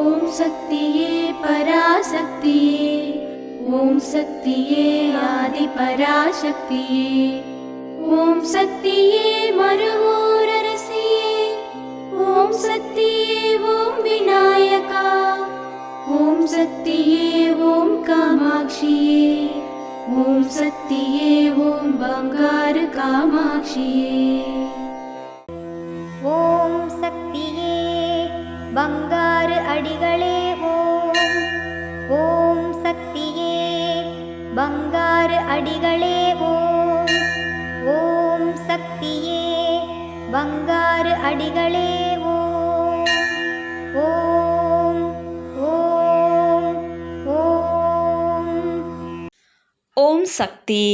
ஓம் சக்தியே பராசக்தியே, ஓம் சக்தியே ஆதி பராசக்தியே, ஓம் சக்தியே மருவூர் அரசியே, ஓம் சக்தியே ஓம் விநாயகா, ஓம் சக்தியே ஓம் காமாட்சியே, ஓம் சக்தியே ஓம் பங்காரு காமாட்சியே. ஓம் சக்தியே பங்காரு அடிகளே ஓம். ஓம் சக்தியே பங்காரு அடிகளே ஓம். ஓம் சக்தியே பங்காரு அடிகளே ஓம். ஓம் ஓம் ஓம். ஓம் சக்தி.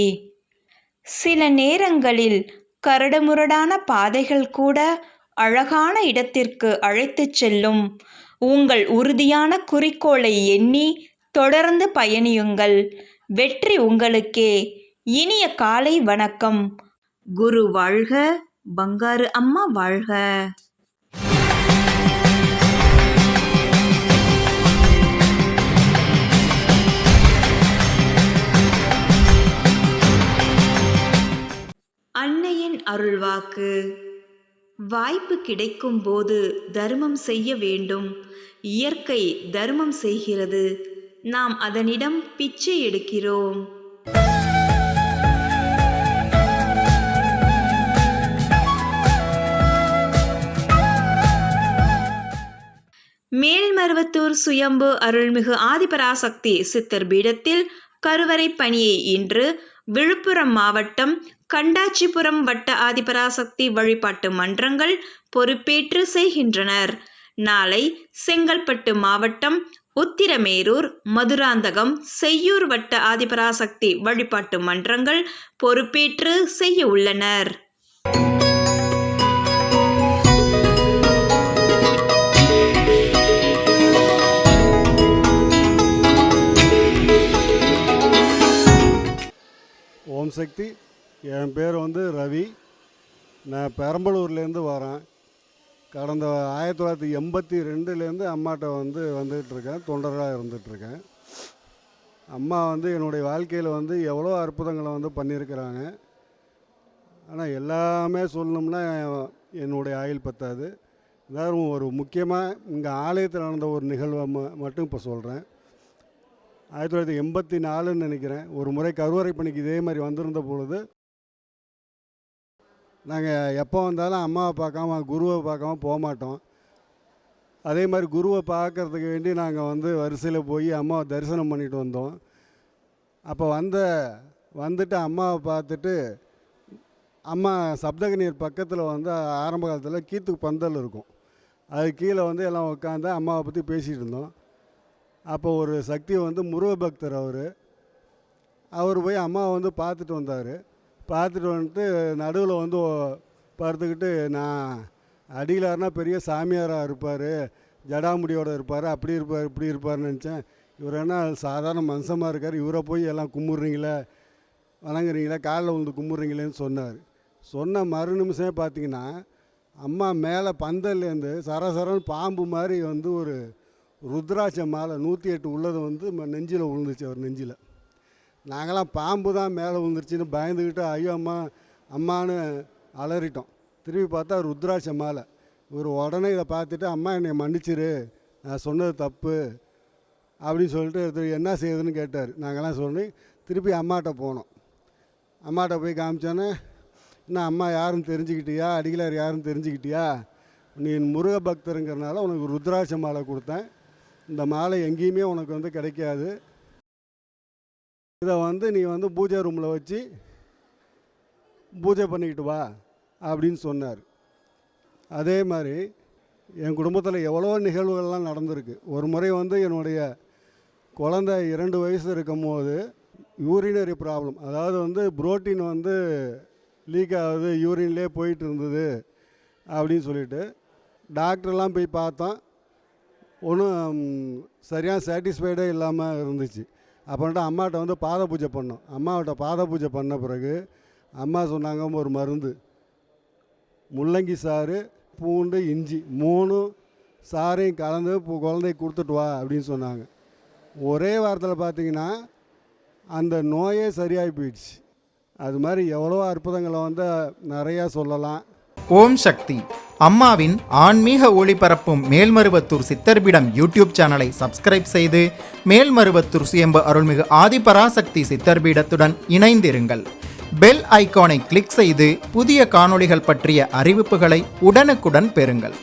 சில நேரங்களில் கரடுமுரடான பாதைகள் கூட அழகான இடத்திற்கு அழைத்துச் செல்லும். உங்கள் உறுதியான குறிக்கோளை எண்ணி தொடர்ந்து பயணியுங்கள். வெற்றி உங்களுக்கே. இனிய காலை வணக்கம். குரு வாழ்க, பங்காரு அம்மா வாழ்க. அன்னையின் அருள்வாக்கு. வாய்ப்பு கிடைக்கும் போது தர்மம் செய்ய வேண்டும். இயற்கை தர்மம் செய்கிறது, நாம் அதனிடம் பிச்சை எடுக்கிறோம். மேல்மருவத்தூர் சுயம்பு அருள்மிகு ஆதிபராசக்தி சித்தர் பீடத்தில் கருவறை பணியை இன்று விழுப்புரம் மாவட்டம் கண்டாச்சிபுரம் வட்ட ஆதிபராசக்தி வழிபாட்டு மன்றங்கள் பொறுப்பேற்று செய்கின்றனர். நாளை செங்கல்பட்டு மாவட்டம் உத்திரமேரூர், மதுராந்தகம், செய்யூர் வட்ட ஆதிபராசக்தி வழிபாட்டு மன்றங்கள் பொறுப்பேற்று செய்ய உள்ளனர். ஓம் சக்தி. என் பேர் ரவி. நான் பெரம்பலூர்லேருந்து வரேன். கடந்த 1982லேருந்து அம்மாட்ட வந்துகிட்ருக்கேன், தொண்டராக இருந்துகிட்ருக்கேன். அம்மா என்னுடைய வாழ்க்கையில் எவ்வளோ அற்புதங்களை பண்ணியிருக்கிறாங்க. ஆனால் எல்லாமே சொல்லணும்னா என்னுடைய ஆயுள் பத்தாது. அதாவது ஒரு முக்கியமாக இங்கே ஆலயத்தில் நடந்த ஒரு நிகழ்வை மட்டும் இப்போ சொல்கிறேன். 1984ன்னு நினைக்கிறேன். ஒரு முறை கருவறை பணிக்கு இதே மாதிரி வந்திருந்த பொழுது நாங்கள் எப்போ வந்தாலும் அம்மாவை பார்க்காம குருவை பார்க்காம போக மாட்டோம். அதே மாதிரி குருவை பார்க்கறதுக்கு வேண்டி நாங்கள் வரிசையில் போய் அம்மாவை தரிசனம் பண்ணிட்டு வந்தோம். அப்போ வந்துட்டு அம்மாவை பார்த்துட்டு அம்மா சப்தகனியர் பக்கத்தில் ஆரம்ப காலத்தில் கீத்து பந்தல் இருக்கும், அது கீழே எல்லாம் உட்காந்து அம்மாவை பற்றி பேசிகிட்டு இருந்தோம். அப்போ ஒரு சக்தி முருக பக்தர் அவர் போய் அம்மாவை பார்த்துட்டு வந்தார். பார்த்துட்டு வந்துட்டு நடுவில் படுத்துக்கிட்டு, நான் அடிகளார்னா பெரிய சாமியாராக இருப்பார், ஜடாமுடியோடு இருப்பார், அப்படி இருப்பார் இப்படி இருப்பார்னு நினச்சேன். இவர் என்ன சாதாரண மனுஷமாக இருக்கார், இவரை போய் எல்லாம் கும்பிட்றீங்களே, வணங்குறீங்களே, காலில் விழுந்து கும்பிட்றீங்களேன்னு சொன்னார். சொன்ன மறு நிமிஷமே பார்த்திங்கன்னா அம்மா மேலே பந்தல்லேருந்து சரசரன்னு பாம்பு மாதிரி ஒரு ருத்ராட்ச மாலை 108 உள்ளது நெஞ்சில் விழுந்துச்சு. அவர் நெஞ்சில் நாங்களாம் பாம்பு தான் மேலே விழுந்துருச்சின்னு பயந்துக்கிட்டு ஐயோ அம்மா அம்மானு அலறிட்டோம். திரும்பி பார்த்தா ருத்ராட்ச மாலை. இவர் உடனே இதை பார்த்துட்டு அம்மா என்னை மன்னிச்சிரு, நான் சொன்னது தப்பு அப்படின்னு சொல்லிட்டு என்ன செய்யுதுன்னு கேட்டார். நாங்கள்லாம் சொல்லி திருப்பி அம்மாட்ட போனோம். அம்மாட்ட போய் காமிச்சோன்னே, இன்னும் அம்மா யாருன்னு தெரிஞ்சுக்கிட்டியா, அடிகளார் யாருன்னு தெரிஞ்சுக்கிட்டியா, நீ முருக பக்தருங்கிறனால உனக்கு ருத்ராட்ச மாலை கொடுத்தேன், இந்த மாலை எங்கேயுமே உனக்கு கிடைக்காது, இதை நீ பூஜை ரூமில் வச்சு பூஜை பண்ணிக்கிட்டு வா அப்படின்னு சொன்னார். அதே மாதிரி என் குடும்பத்தில் எவ்வளோ நிகழ்வுகள்லாம் நடந்திருக்கு. ஒரு முறை என்னுடைய குழந்தை 2 வயசு இருக்கும் போது யூரினரி ப்ராப்ளம், அதாவது புரோட்டீன் லீக் ஆகுது, யூரின்லேயே போயிட்டு இருந்தது அப்படின்னு சொல்லிட்டு டாக்டர்லாம் போய் பார்த்தோம். ஒன்றும் சரியாக சாட்டிஸ்ஃபைடே இல்லாமல் இருந்துச்சு. அப்புறம்ட்டு அம்மாட்ட பாத பூஜை பண்ணோம். அம்மாவிட்ட பாத பூஜை பண்ண பிறகு அம்மா சொன்னாங்க, ஒரு மருந்து முள்ளங்கி சாறு, பூண்டு, இஞ்சி 3 சாரையும் கலந்து குழந்தைக்கு கொடுத்துட்டு வா அப்படின்னு சொன்னாங்க. ஒரே வாரத்தில் பார்த்தீங்கன்னா அந்த நோயே சரியாகி போயிடுச்சு. அது மாதிரி எவ்வளோ அற்புதங்களை வந்து நிறையா சொல்லலாம். ஓம் சக்தி அம்மாவின் ஆன்மீக ஒளிபரப்பும் மேல்மருவத்தூர் சித்தர்பீடம் யூடியூப் சேனலை சப்ஸ்கிரைப் செய்து மேல்மருவத்தூர் சுயம்பு அருள்மிகு ஆதிபராசக்தி சித்தர்பீடத்துடன் இணைந்திருங்கள். பெல் ஐகானை கிளிக் செய்து புதிய காணொளிகள் பற்றிய அறிவிப்புகளை உடனுக்குடன் பெறுங்கள்.